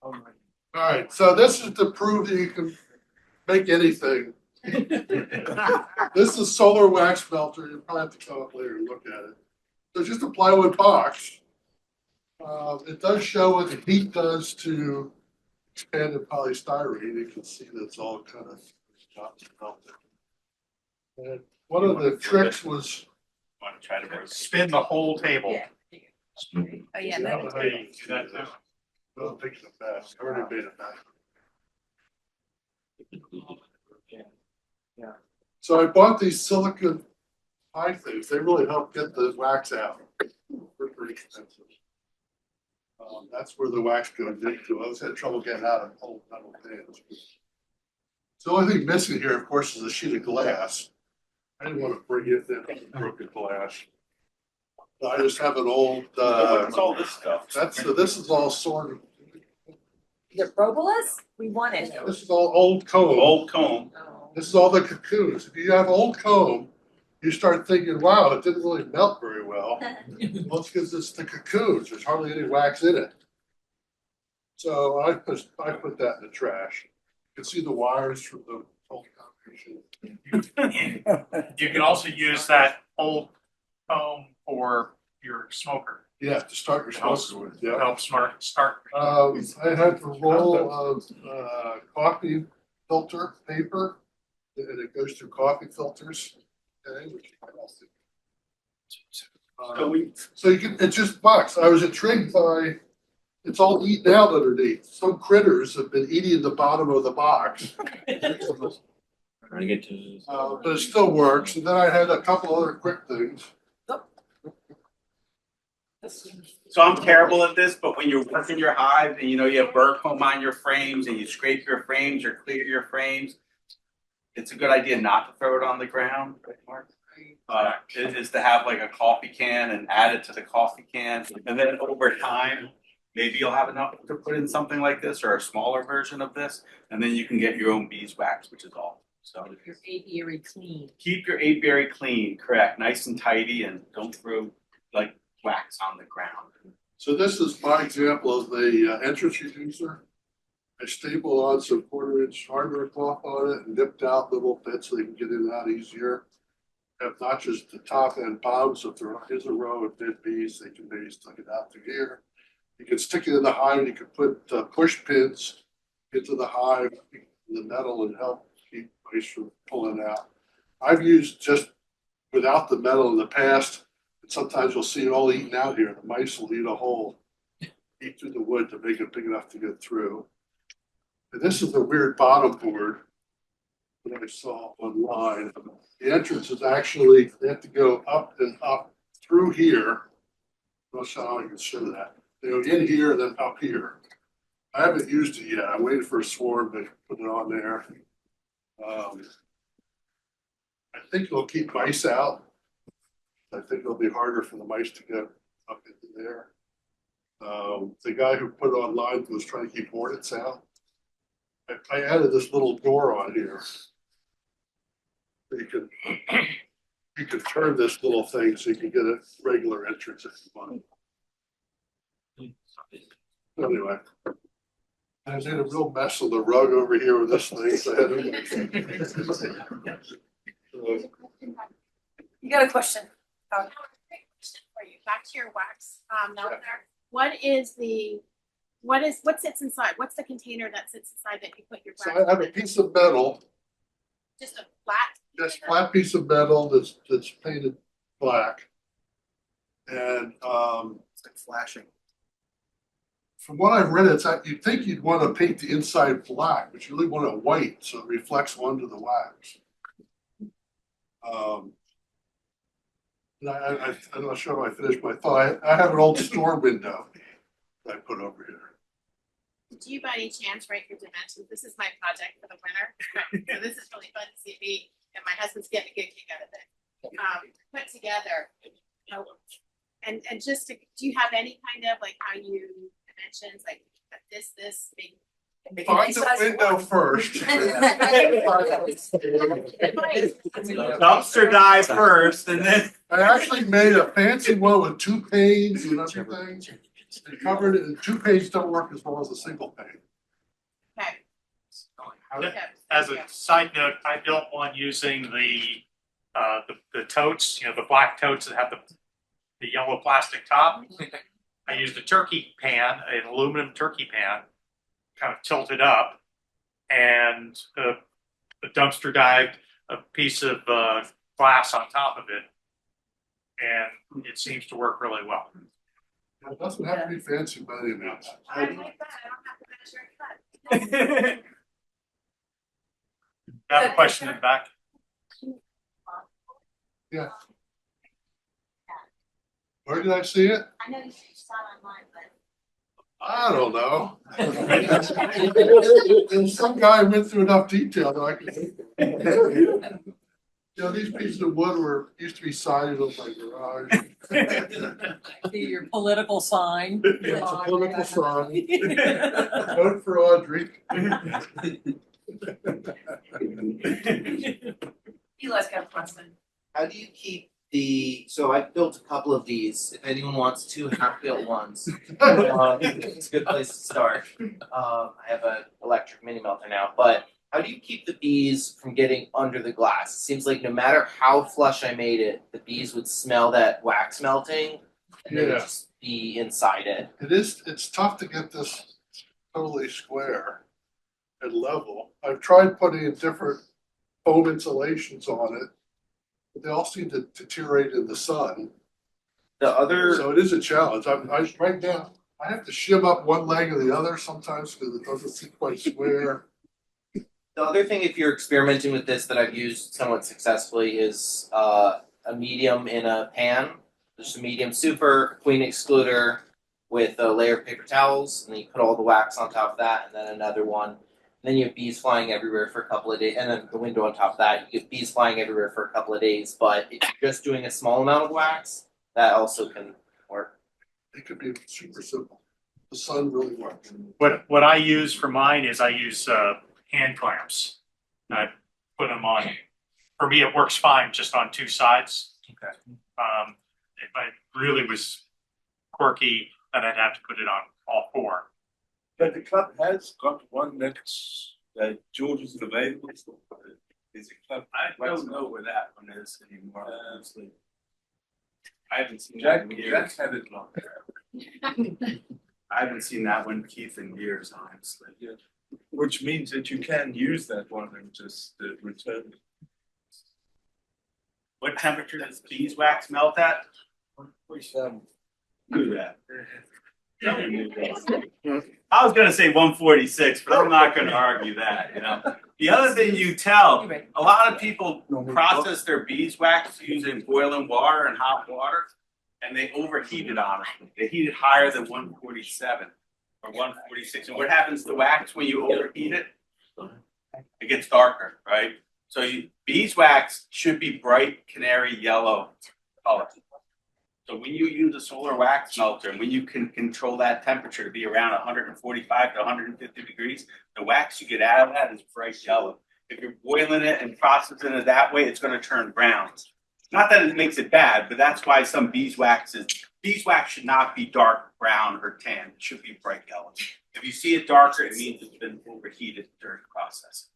All right, so this is to prove that you can make anything. This is solar wax melter. You'll probably have to come up later and look at it. So it's just a plywood box. It does show what the heat does to expanded polystyrene. You can see that's all kind of melted. And one of the tricks was. Want to try to spin the whole table. Yeah. Oh, yeah. I That don't think it's the best. I already made it back. Yeah. So I bought these silicone pie things. They really help get the wax out. They're pretty expensive. That's where the wax goes into. I was had trouble getting out of old metal pans. So the only thing missing here, of course, is a sheet of glass. I didn't want to bring it in broken glass. I just have an old. What's all this stuff? This is all sorted. The propolis? We want it. This is all old comb. Old comb. Oh. This is all the cocoons. If you have old comb, you start thinking, wow, it didn't really melt very well. Well, it's because it's the cocoons. There's hardly any wax in it. So I put that in the trash. You can see the wires from the old combination. You can also use that old comb for your smoker. Yeah, to start your smoker with. Yeah. Help start. I had a roll of coffee filter paper, and it goes through coffee filters. Okay, which so you can, it's just box. I was intrigued by it's all eaten out underneath. Some critters have been eating the bottom of the box. Trying to get to. But it still works. And then I had a couple other quick things. So I'm terrible at this, but when you're working your hive and you know you have bird comb on your frames and you scrape your frames or clear your frames, it's a good idea not to throw it on the ground. Is to have like a coffee can and add it to the coffee can, and then over time, maybe you'll have enough to put in something like this or a smaller version of this, and then you can get your own beeswax, which is all. So Your apiary clean. keep your apiary clean, correct, nice and tidy, and don't throw like wax on the ground. So this is my example of the entrance reducer. I stapled on some 1/4-inch hardware cloth on it and nipped out little bits so they can get in and out easier. Have notches at the top and bottom, so if there is a row of dead bees, they can maybe stick it out through here. You can stick it in the hive. You can put push pins into the hive, in the metal, and help keep mice from pulling out. I've used just without the metal in the past, and sometimes you'll see it all eaten out here. The mice will eat a hole, eat through the wood to make it big enough to get through. And this is the weird bottom board that I saw online. The entrance is actually, they have to go up and up through here. I'll show how I can show that. They go in here and then up here. I haven't used it yet. I'm waiting for a swarm to put it on there. I think it'll keep mice out. I think it'll be harder for the mice to get up into there. The guy who put it online was trying to keep hornets out. I added this little door on here. You could turn this little thing so you can get a regular entrance if you want. Anyway, I made a real mess of the rug over here with this thing. So I had You got a question? I have a quick question for you. Back to your wax melter. What sits inside? What's the container that sits inside that you put your So wax? I have a piece of metal, Just a flat. this flat piece of metal that's painted black. And It's like flashing. from what I've read, it's like you'd think you'd want to paint the inside black, but you really want it white so it reflects onto the wax. And I'm not sure if I finished my thought. I have an old store window that I put over here. Do you by any chance write your dimensions? This is my project for the winter. So this is really fun to see me and my husband's getting a good kick out of it. Put together. And just to, do you have any kind of like how you dimensions like this big? Find the window first. Dumpster dive first, and then I actually made a fancy one with 2 panes and everything. They covered it, 2 pages don't work as well as a single page. Okay. Yeah, As a side note, I built one using the totes, you know, the black totes that have the yellow plastic top. I used a turkey pan, an aluminum turkey pan, kind of tilted up, and a dumpster dived a piece of glass on top of it, and it seems to work really well. It doesn't have to be fancy by any means. I like that, I don't have to measure it. I have a question in the back. Yeah. Where did I see it? I know you saw it online, but. I don't know. Some guy went through enough detail that I could. You know, these pieces of wood used to be sided on my garage. Your political sign. Yeah, it's a political sign. Vote for Audrey. Eli's got a question. How do you keep so I've built a couple of these, if anyone wants 2 half-built ones, it's a good place to start. I have an electric mini melter now, but how do you keep the bees from getting under the glass? It seems like no matter how flush I made it, the bees would smell that wax melting, and they would just be inside it. It's tough to get this totally square and level. I've tried putting in different foam insulations on it, but they all seem to deteriorate in the sun. So it is a challenge. Right now, I have to shim up one leg or the other sometimes because it doesn't seem quite square. The other thing, if you're experimenting with this, that I've used somewhat successfully is a medium in a pan. Just a medium super, queen excluder with a layer of paper towels, and then you put all the wax on top of that, and then another one. And then you have bees flying everywhere for a couple of days, and then the window on top of that, you get bees flying everywhere for a couple of days. But if you're just doing a small amount of wax, that also can work. It could be super simple. The sun really works. What I use for mine is I use hand clamps. I put them on. For me, it works fine just on 2 sides. Okay. If I really was quirky, then I'd have to put it on all 4. But the club has got one that's George is available. There's a club. I don't know where that one is anymore, honestly. I haven't seen Jack, that in years. Jack's had it long. I haven't seen that one, Keith, in years, honestly. Which means that you can use that one and just return it. What temperature does beeswax melt at? Do that. I was gonna say 146, but I'm not gonna argue that, you know. The other thing you tell, a lot of people process their beeswax using boiling water and hot water, and they overheat it on it. They heat it higher than 147 or 146. And what happens to wax when you overheat it? It gets darker, right? So beeswax should be bright canary yellow color. So when you use a solar wax melter, and when you can control that temperature to be around 145 to 150 degrees, the wax you get out of that is bright yellow. If you're boiling it and processing it that way, it's going to turn brown. Not that it makes it bad, but that's why some beeswax should not be dark brown or tan. It should be bright yellow. If you see it darker, it means it's been overheated during the process.